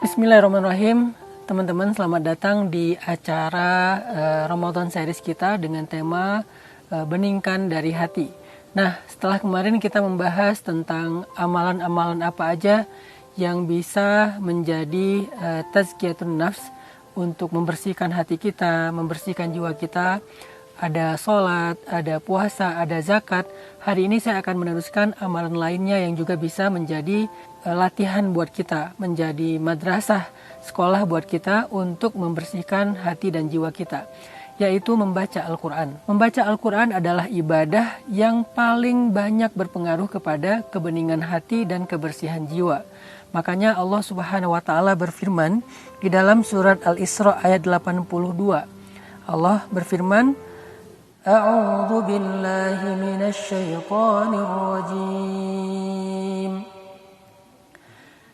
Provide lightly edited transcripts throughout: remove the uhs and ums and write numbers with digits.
Bismillahirrahmanirrahim. Teman-teman, selamat datang di acara Ramadan series kita dengan tema Beningkan dari Hati. Nah, setelah kemarin kita membahas tentang amalan-amalan apa aja yang bisa menjadi tazkiyatun nafs untuk membersihkan hati kita, membersihkan jiwa kita. Ada sholat, ada puasa, ada zakat. Hari ini saya akan meneruskan amalan lainnya yang juga bisa menjadi latihan buat kita, menjadi madrasah, sekolah buat kita untuk membersihkan hati dan jiwa kita, yaitu membaca Al-Quran. Membaca Al-Quran adalah ibadah yang paling banyak berpengaruh kepada kebeningan hati dan kebersihan jiwa. Makanya Allah Subhanahu wa Ta'ala berfirman di dalam surat Al-Isra ayat 82. Allah berfirman, A'udzu billahi minasy syaithanir rajim.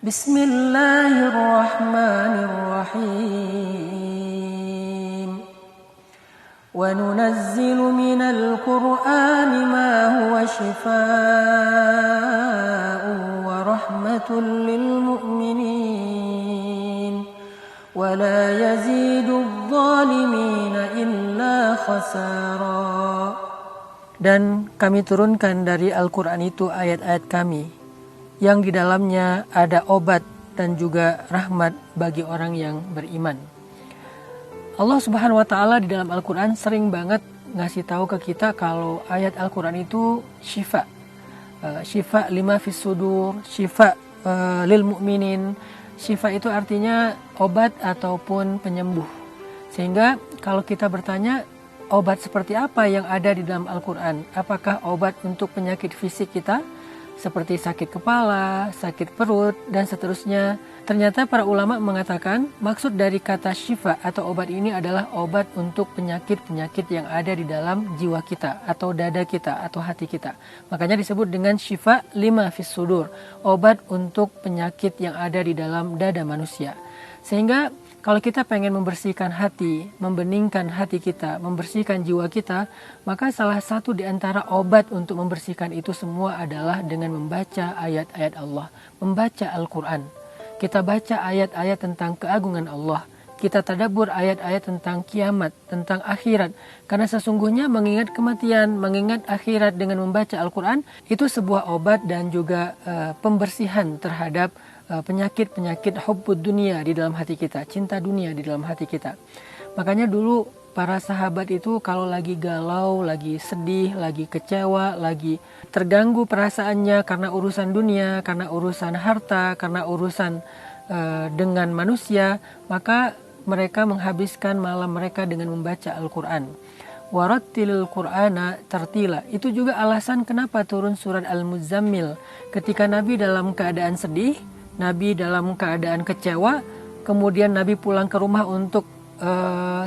Bismillahirrahmanirrahim. Wa nunazzilu minal Qur'ani ma huwa shifaa'un wa rahmatun lil mu'minin. Wa la yazidu adh-dhalimina illa khasara. Dan kami turunkan dari Al-Quran itu ayat-ayat kami yang di dalamnya ada obat dan juga rahmat bagi orang yang beriman. Allah Subhanahu wa Ta'ala di dalam Al-Quran sering banget ngasih tahu ke kita kalau ayat Al-Quran itu syifa. Syifa lima fis sudur, syifa lil mu'minin. Syifa itu artinya obat ataupun penyembuh. Sehingga kalau kita bertanya, obat seperti apa yang ada di dalam Al-Quran? Apakah obat untuk penyakit fisik kita? Seperti sakit kepala, sakit perut, dan seterusnya. Ternyata para ulama mengatakan maksud dari kata syifa atau obat ini adalah obat untuk penyakit-penyakit yang ada di dalam jiwa kita atau dada kita atau hati kita. Makanya disebut dengan syifa lima fis sudur, obat untuk penyakit yang ada di dalam dada manusia. Sehingga kalau kita pengen membersihkan hati, membeningkan hati kita, membersihkan jiwa kita, maka salah satu di antara obat untuk membersihkan itu semua adalah dengan membaca ayat-ayat Allah, membaca Al-Quran. Kita baca ayat-ayat tentang keagungan Allah. Kita tadabbur ayat-ayat tentang kiamat, tentang akhirat. Karena sesungguhnya mengingat kematian, mengingat akhirat dengan membaca Al-Quran, itu sebuah obat dan juga pembersihan terhadap penyakit-penyakit hubbud dunia di dalam hati kita, cinta dunia di dalam hati kita. Makanya dulu para sahabat itu kalau lagi galau, lagi sedih, lagi kecewa, lagi terganggu perasaannya karena urusan dunia, karena urusan harta, karena urusan dengan manusia, maka mereka menghabiskan malam mereka dengan membaca Al-Quran. Warattilil Qur'ana tartila. Itu juga alasan kenapa turun surat Al-Muzammil. Ketika Nabi dalam keadaan sedih, Nabi dalam keadaan kecewa, kemudian Nabi pulang ke rumah untuk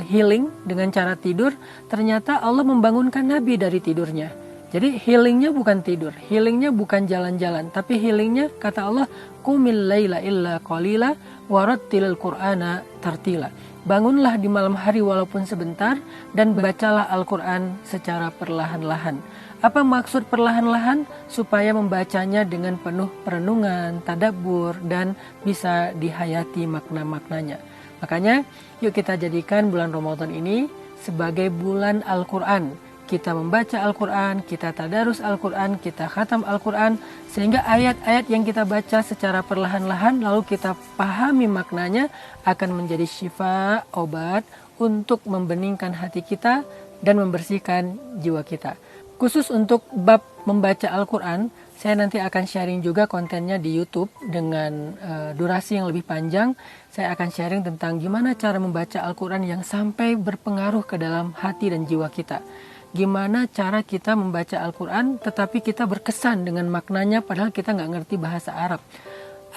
healing dengan cara tidur, ternyata Allah membangunkan Nabi dari tidurnya. Jadi healingnya bukan tidur, healingnya bukan jalan-jalan, tapi healingnya kata Allah, qumil laila illa qalila warattilil Qur'ana tartila. Bangunlah di malam hari walaupun sebentar dan bacalah Al-Quran secara perlahan-lahan. Apa maksud perlahan-lahan? Supaya membacanya dengan penuh perenungan, tadabbur, dan bisa dihayati makna-maknanya. Makanya yuk kita jadikan bulan Ramadan ini sebagai bulan Al-Quran. Kita membaca Al-Quran, kita tadarus Al-Quran, kita khatam Al-Quran, sehingga ayat-ayat yang kita baca secara perlahan-lahan lalu kita pahami maknanya akan menjadi syifa, obat untuk membeningkan hati kita dan membersihkan jiwa kita. Khusus untuk bab membaca Al-Quran, saya nanti akan sharing juga kontennya di YouTube dengan durasi yang lebih panjang. Saya akan sharing tentang gimana cara membaca Al-Quran yang sampai berpengaruh ke dalam hati dan jiwa kita. Gimana cara kita membaca Al-Quran tetapi kita berkesan dengan maknanya padahal kita nggak ngerti bahasa Arab.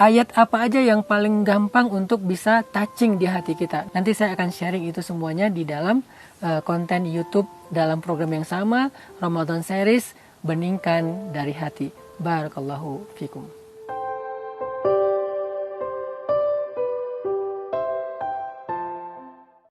Ayat apa aja yang paling gampang untuk bisa touching di hati kita. Nanti saya akan sharing itu semuanya di dalam konten YouTube dalam program yang sama, Ramadan Series, Beningkan dari Hati. Barakallahu fikum.